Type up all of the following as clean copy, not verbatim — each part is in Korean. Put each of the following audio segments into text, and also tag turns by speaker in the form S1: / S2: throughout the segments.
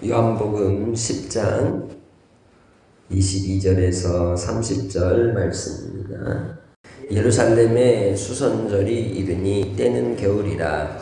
S1: 요한복음 10장 22절에서 30절 말씀입니다. 예루살렘에 수선절이 이르니 때는 겨울이라.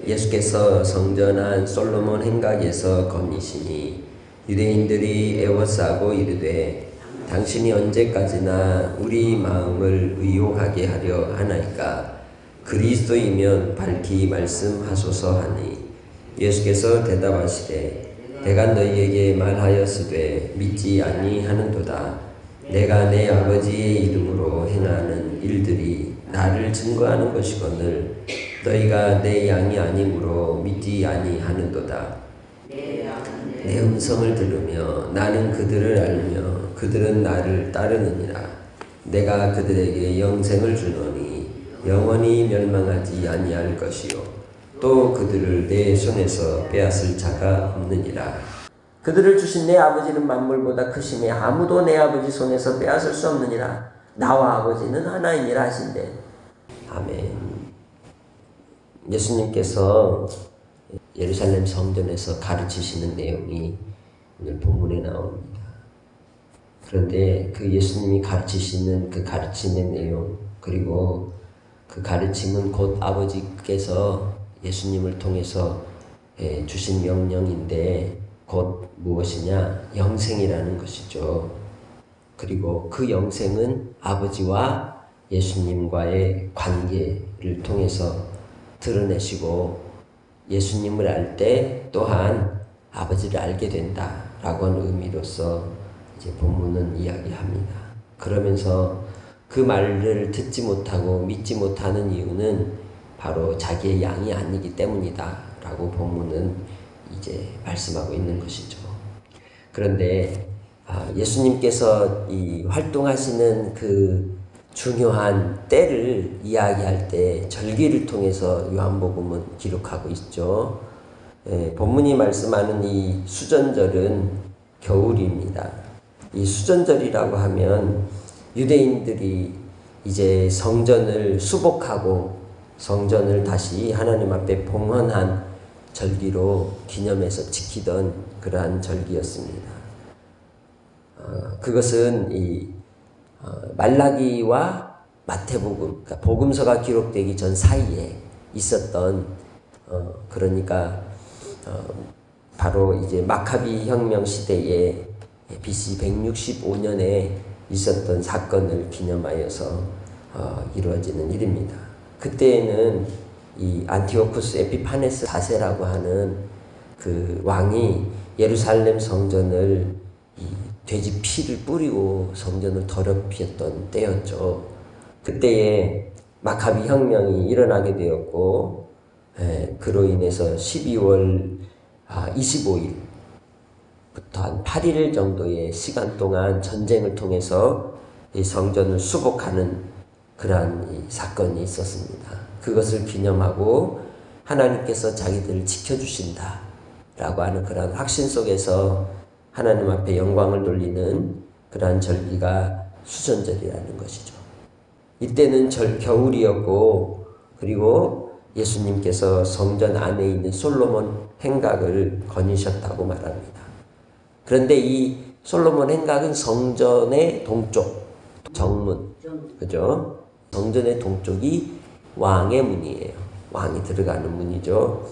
S1: 예수께서 성전 안 솔로몬 행각에서 거니시니 유대인들이 애워싸고 이르되 당신이 언제까지나 우리 마음을 의용하게 하려 하나이까. 그리스도이면 밝히 말씀하소서 하니 예수께서 대답하시되 내가 너희에게 말하였으되 믿지 아니하는도다. 내가 내 아버지의 이름으로 행하는 일들이 나를 증거하는 것이거늘 너희가 내 양이 아니므로 믿지 아니하는도다. 내 음성을 들으며 나는 그들을 알며 그들은 나를 따르느니라. 내가 그들에게 영생을 주노니 영원히 멸망하지 아니할 것이요 또 그들을 내 손에서 빼앗을 자가 없느니라. 그들을 주신 내 아버지는 만물보다 크시니 아무도 내 아버지 손에서 빼앗을 수 없느니라. 나와 아버지는 하나이니라 하신대. 아멘. 예수님께서 예루살렘 성전에서 가르치시는 내용이 오늘 본문에 나옵니다. 그런데 그 예수님이 가르치시는 그 가르치는 내용, 그리고 그 가르침은 곧 아버지께서 예수님을 통해서 주신 명령인데 곧 무엇이냐? 영생이라는 것이죠. 그리고 그 영생은 아버지와 예수님과의 관계를 통해서 드러내시고 예수님을 알 때 또한 아버지를 알게 된다라고 하는 의미로서 이제 본문은 이야기합니다. 그러면서 그 말을 듣지 못하고 믿지 못하는 이유는 바로 자기의 양이 아니기 때문이다 라고 본문은 이제 말씀하고 있는 것이죠. 그런데 예수님께서 이 활동하시는 그 중요한 때를 이야기할 때 절기를 통해서 요한복음은 기록하고 있죠. 본문이 말씀하는 이 수전절은 겨울입니다. 이 수전절이라고 하면 유대인들이 이제 성전을 수복하고 성전을 다시 하나님 앞에 봉헌한 절기로 기념해서 지키던 그러한 절기였습니다. 그것은 이 말라기와 마태복음, 그러니까 복음서가 기록되기 전 사이에 있었던 그러니까 바로 이제 마카비 혁명 시대에 BC 165년에 있었던 사건을 기념하여서 이루어지는 일입니다. 그때에는 이 안티오쿠스 에피파네스 4세라고 하는 그 왕이 예루살렘 성전을 이 돼지 피를 뿌리고 성전을 더럽혔던 때였죠. 그때에 마카비 혁명이 일어나게 되었고, 그로 인해서 12월 25일부터 한 8일 정도의 시간 동안 전쟁을 통해서 이 성전을 수복하는 그러한 이 사건이 있었습니다. 그것을 기념하고 하나님께서 자기들을 지켜주신다 라고 하는 그러한 확신 속에서 하나님 앞에 영광을 돌리는 그러한 절기가 수전절이라는 것이죠. 이때는 겨울이었고, 그리고 예수님께서 성전 안에 있는 솔로몬 행각을 거니셨다고 말합니다. 그런데 이 솔로몬 행각은 성전의 동쪽, 정문, 그죠? 성전의 동쪽이 왕의 문이에요. 왕이 들어가는 문이죠.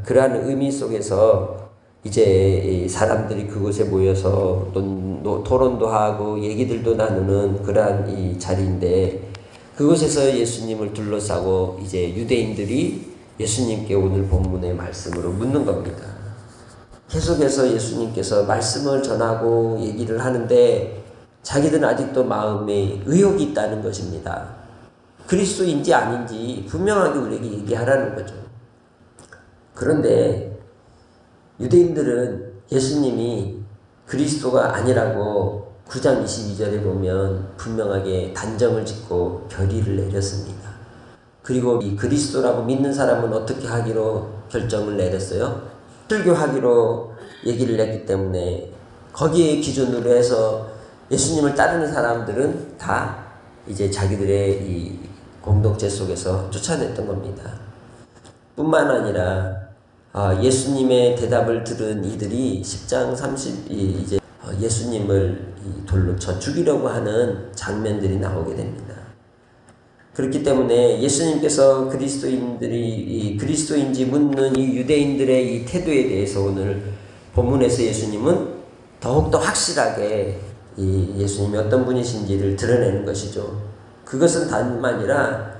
S1: 그러한 의미 속에서 이제 사람들이 그곳에 모여서 토론도 하고 얘기들도 나누는 그러한 이 자리인데, 그곳에서 예수님을 둘러싸고 이제 유대인들이 예수님께 오늘 본문의 말씀으로 묻는 겁니다. 계속해서 예수님께서 말씀을 전하고 얘기를 하는데 자기들은 아직도 마음에 의혹이 있다는 것입니다. 그리스도인지 아닌지 분명하게 우리에게 얘기하라는 거죠. 그런데 유대인들은 예수님이 그리스도가 아니라고 9장 22절에 보면 분명하게 단정을 짓고 결의를 내렸습니다. 그리고 이 그리스도라고 믿는 사람은 어떻게 하기로 결정을 내렸어요? 설교하기로 얘기를 했기 때문에 거기에 기준으로 해서 예수님을 따르는 사람들은 다 이제 자기들의 이 공동체 속에서 쫓아냈던 겁니다. 뿐만 아니라 예수님의 대답을 들은 이들이 10장 30 이제 예수님을 돌로 쳐 죽이려고 하는 장면들이 나오게 됩니다. 그렇기 때문에 예수님께서 그리스도인지 묻는 이 유대인들의 이 태도에 대해서 오늘 본문에서 예수님은 더욱더 확실하게 이 예수님이 어떤 분이신지를 드러내는 것이죠. 그것은 다만 아니라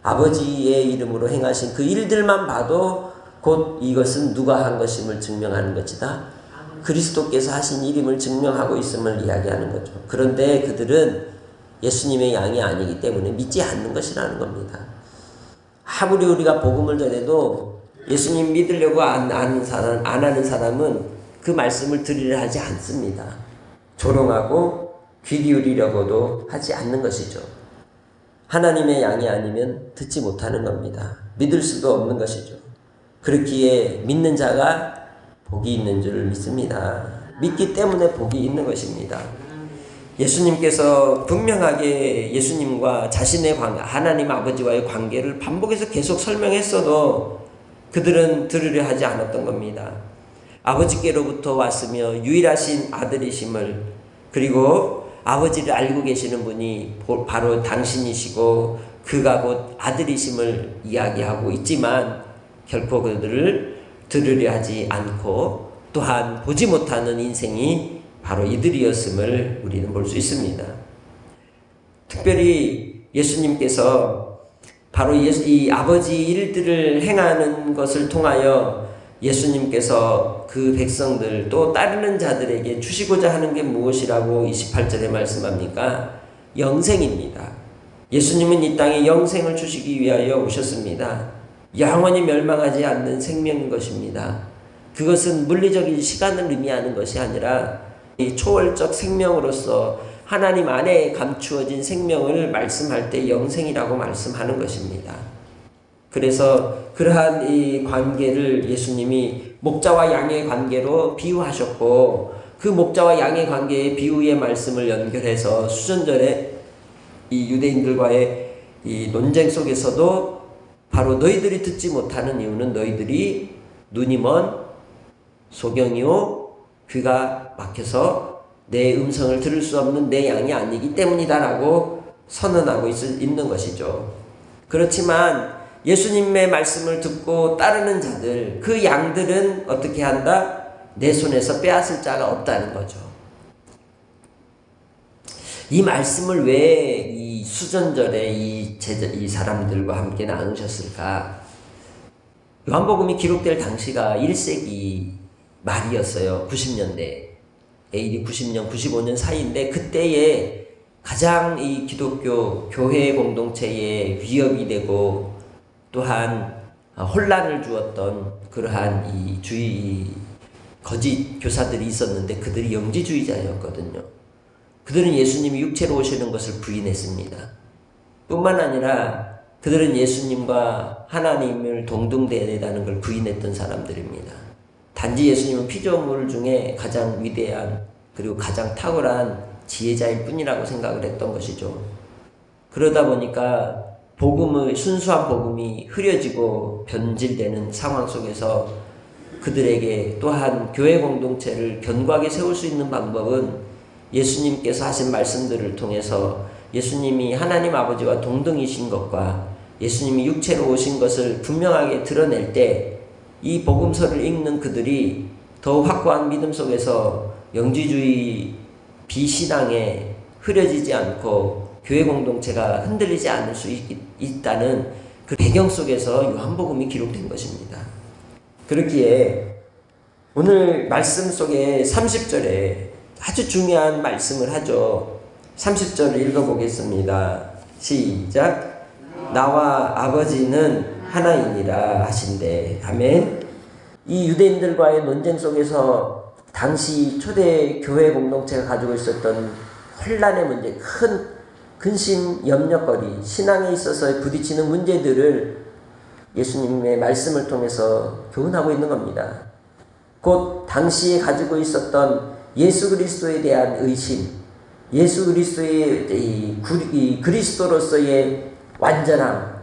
S1: 아버지의 이름으로 행하신 그 일들만 봐도 곧 이것은 누가 한 것임을 증명하는 것이다. 그리스도께서 하신 일임을 증명하고 있음을 이야기하는 거죠. 그런데 그들은 예수님의 양이 아니기 때문에 믿지 않는 것이라는 겁니다. 아무리 우리가 복음을 전해도 예수님 믿으려고 안 하는 사람은 그 말씀을 들으려 하지 않습니다. 조롱하고 귀 기울이려고도 하지 않는 것이죠. 하나님의 양이 아니면 듣지 못하는 겁니다. 믿을 수도 없는 것이죠. 그렇기에 믿는 자가 복이 있는 줄 믿습니다. 믿기 때문에 복이 있는 것입니다. 예수님께서 분명하게 예수님과 자신의 하나님 아버지와의 관계를 반복해서 계속 설명했어도 그들은 들으려 하지 않았던 겁니다. 아버지께로부터 왔으며 유일하신 아들이심을, 그리고 아버지를 알고 계시는 분이 바로 당신이시고 그가 곧 아들이심을 이야기하고 있지만 결코 그들을 들으려 하지 않고 또한 보지 못하는 인생이 바로 이들이었음을 우리는 볼 수 있습니다. 특별히 예수님께서 바로 이 아버지 일들을 행하는 것을 통하여 예수님께서 그 백성들 또 따르는 자들에게 주시고자 하는 게 무엇이라고 28절에 말씀합니까? 영생입니다. 예수님은 이 땅에 영생을 주시기 위하여 오셨습니다. 영원히 멸망하지 않는 생명인 것입니다. 그것은 물리적인 시간을 의미하는 것이 아니라 이 초월적 생명으로서 하나님 안에 감추어진 생명을 말씀할 때 영생이라고 말씀하는 것입니다. 그래서 그러한 이 관계를 예수님이 목자와 양의 관계로 비유하셨고, 그 목자와 양의 관계의 비유의 말씀을 연결해서 수전절에 이 유대인들과의 이 논쟁 속에서도 바로 너희들이 듣지 못하는 이유는 너희들이 눈이 먼 소경이요 귀가 막혀서 내 음성을 들을 수 없는 내 양이 아니기 때문이다라고 선언하고 있는 것이죠. 그렇지만 예수님의 말씀을 듣고 따르는 자들, 그 양들은 어떻게 한다? 내 손에서 빼앗을 자가 없다는 거죠. 이 말씀을 왜 이 수전절에 이 사람들과 함께 나누셨을까? 요한복음이 기록될 당시가 1세기 말이었어요. 90년대. AD 90년, 95년 사이인데 그때에 가장 이 기독교 교회 공동체에 위협이 되고 또한 혼란을 주었던 그러한 이 거짓 교사들이 있었는데 그들이 영지주의자였거든요. 그들은 예수님이 육체로 오시는 것을 부인했습니다. 뿐만 아니라 그들은 예수님과 하나님을 동등되다는 걸 부인했던 사람들입니다. 단지 예수님은 피조물 중에 가장 위대한 그리고 가장 탁월한 지혜자일 뿐이라고 생각을 했던 것이죠. 그러다 보니까 순수한 복음이 흐려지고 변질되는 상황 속에서 그들에게 또한 교회 공동체를 견고하게 세울 수 있는 방법은 예수님께서 하신 말씀들을 통해서 예수님이 하나님 아버지와 동등이신 것과 예수님이 육체로 오신 것을 분명하게 드러낼 때 이 복음서를 읽는 그들이 더욱 확고한 믿음 속에서 영지주의 비신앙에 흐려지지 않고 교회 공동체가 흔들리지 않을 수 있다는 그 배경 속에서 요한복음이 기록된 것입니다. 그렇기에 오늘 말씀 속에 30절에 아주 중요한 말씀을 하죠. 30절을 읽어보겠습니다. 시작. 나와 아버지는 하나이니라 하신대. 아멘. 이 유대인들과의 논쟁 속에서 당시 초대 교회 공동체가 가지고 있었던 혼란의 문제, 큰 근심 염려거리, 신앙에 있어서 부딪히는 문제들을 예수님의 말씀을 통해서 교훈하고 있는 겁니다. 곧 당시에 가지고 있었던 예수 그리스도에 대한 의심, 예수 그리스도의 이 그리스도로서의 완전함,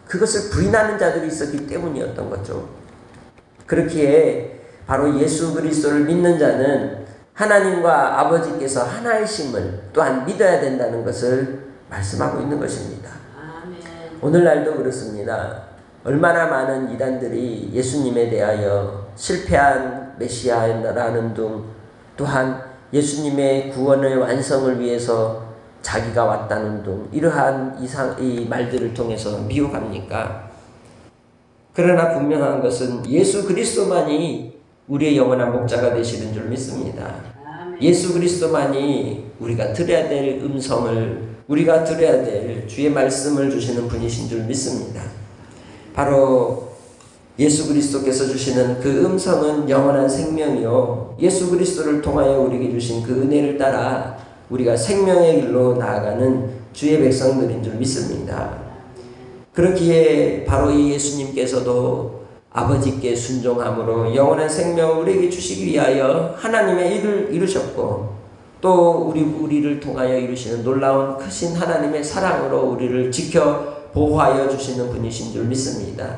S1: 그것을 부인하는 자들이 있었기 때문이었던 거죠. 그렇기에 바로 예수 그리스도를 믿는 자는 하나님과 아버지께서 하나이심을 또한 믿어야 된다는 것을 말씀하고 있는 것입니다. 오늘날도 그렇습니다. 얼마나 많은 이단들이 예수님에 대하여 실패한 메시아라는 등 또한 예수님의 구원의 완성을 위해서 자기가 왔다는 등 이러한 이 말들을 통해서 미혹합니까? 그러나 분명한 것은 예수 그리스도만이 우리의 영원한 목자가 되시는 줄 믿습니다. 예수 그리스도만이 우리가 들어야 될 음성을, 우리가 들어야 될 주의 말씀을 주시는 분이신 줄 믿습니다. 바로 예수 그리스도께서 주시는 그 음성은 영원한 생명이요, 예수 그리스도를 통하여 우리에게 주신 그 은혜를 따라 우리가 생명의 길로 나아가는 주의 백성들인 줄 믿습니다. 그렇기에 바로 이 예수님께서도 아버지께 순종함으로 영원한 생명을 우리에게 주시기 위하여 하나님의 일을 이루셨고, 또 우리를 통하여 이루시는 놀라운 크신 하나님의 사랑으로 우리를 지켜 보호하여 주시는 분이신 줄 믿습니다.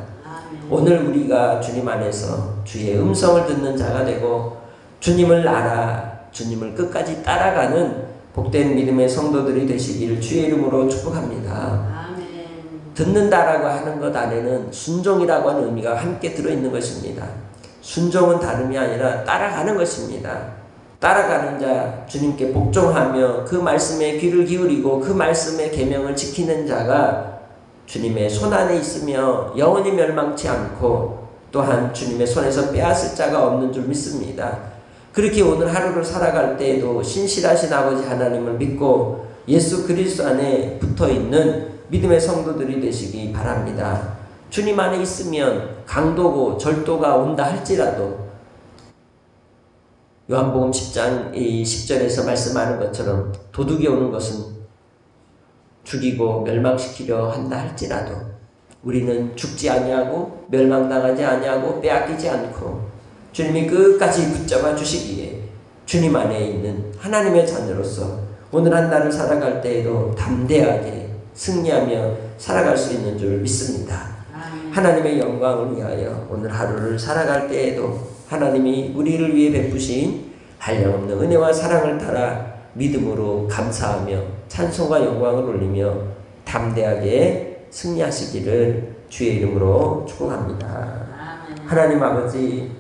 S1: 오늘 우리가 주님 안에서 주의 음성을 듣는 자가 되고 주님을 알아 주님을 끝까지 따라가는 복된 믿음의 성도들이 되시기를 주의 이름으로 축복합니다. 듣는다라고 하는 것 안에는 순종이라고 하는 의미가 함께 들어있는 것입니다. 순종은 다름이 아니라 따라가는 것입니다. 따라가는 자, 주님께 복종하며 그 말씀에 귀를 기울이고 그 말씀의 계명을 지키는 자가 주님의 손안에 있으며 영원히 멸망치 않고 또한 주님의 손에서 빼앗을 자가 없는 줄 믿습니다. 그렇게 오늘 하루를 살아갈 때에도 신실하신 아버지 하나님을 믿고 예수 그리스도 안에 붙어있는 믿음의 성도들이 되시기 바랍니다. 주님 안에 있으면 강도고 절도가 온다 할지라도 요한복음 10장 10절에서 말씀하는 것처럼 도둑이 오는 것은 죽이고 멸망시키려 한다 할지라도 우리는 죽지 아니하고 멸망당하지 아니하고 빼앗기지 않고 주님이 끝까지 붙잡아 주시기에 주님 안에 있는 하나님의 자녀로서 오늘 한 날을 살아갈 때에도 담대하게 승리하며 살아갈 수 있는 줄 믿습니다. 하나님의 영광을 위하여 오늘 하루를 살아갈 때에도 하나님이 우리를 위해 베푸신 한량없는 은혜와 사랑을 따라 믿음으로 감사하며 찬송과 영광을 올리며 담대하게 승리하시기를 주의 이름으로 축복합니다. 하나님 아버지,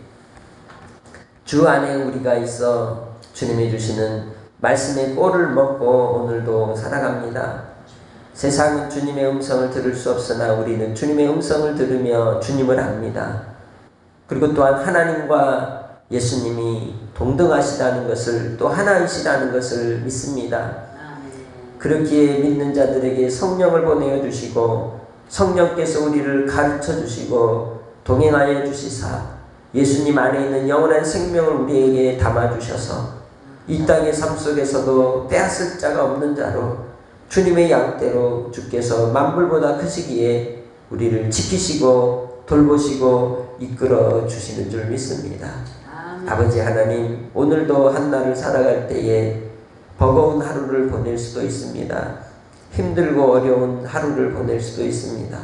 S1: 주 안에 우리가 있어 주님이 주시는 말씀의 꼴을 먹고 오늘도 살아갑니다. 세상은 주님의 음성을 들을 수 없으나 우리는 주님의 음성을 들으며 주님을 압니다. 그리고 또한 하나님과 예수님이 동등하시다는 것을, 또 하나이시라는 것을 믿습니다. 그렇기에 믿는 자들에게 성령을 보내어 주시고 성령께서 우리를 가르쳐 주시고 동행하여 주시사 예수님 안에 있는 영원한 생명을 우리에게 담아 주셔서 이 땅의 삶 속에서도 빼앗을 자가 없는 자로 주님의 양떼로 주께서 만물보다 크시기에 우리를 지키시고 돌보시고 이끌어 주시는 줄 믿습니다. 아버지 하나님, 오늘도 한 날을 살아갈 때에 버거운 하루를 보낼 수도 있습니다. 힘들고 어려운 하루를 보낼 수도 있습니다.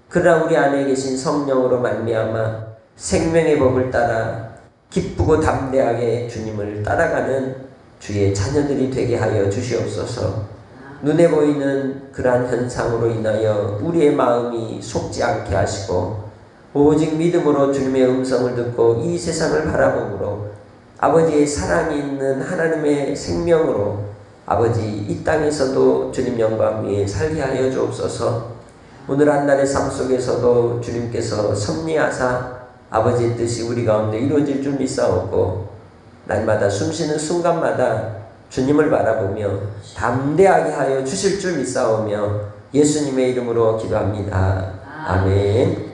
S1: 그러나 우리 안에 계신 성령으로 말미암아 생명의 법을 따라 기쁘고 담대하게 주님을 따라가는 주의 자녀들이 되게 하여 주시옵소서. 눈에 보이는 그러한 현상으로 인하여 우리의 마음이 속지 않게 하시고 오직 믿음으로 주님의 음성을 듣고 이 세상을 바라보므로 아버지의 사랑이 있는 하나님의 생명으로 아버지 이 땅에서도 주님 영광 위에 살게 하여 주옵소서. 오늘 한 날의 삶 속에서도 주님께서 섭리하사 아버지의 뜻이 우리 가운데 이루어질 줄 믿사오고 날마다 숨쉬는 순간마다 주님을 바라보며 담대하게 하여 주실 줄 믿사오며 예수님의 이름으로 기도합니다. 아멘.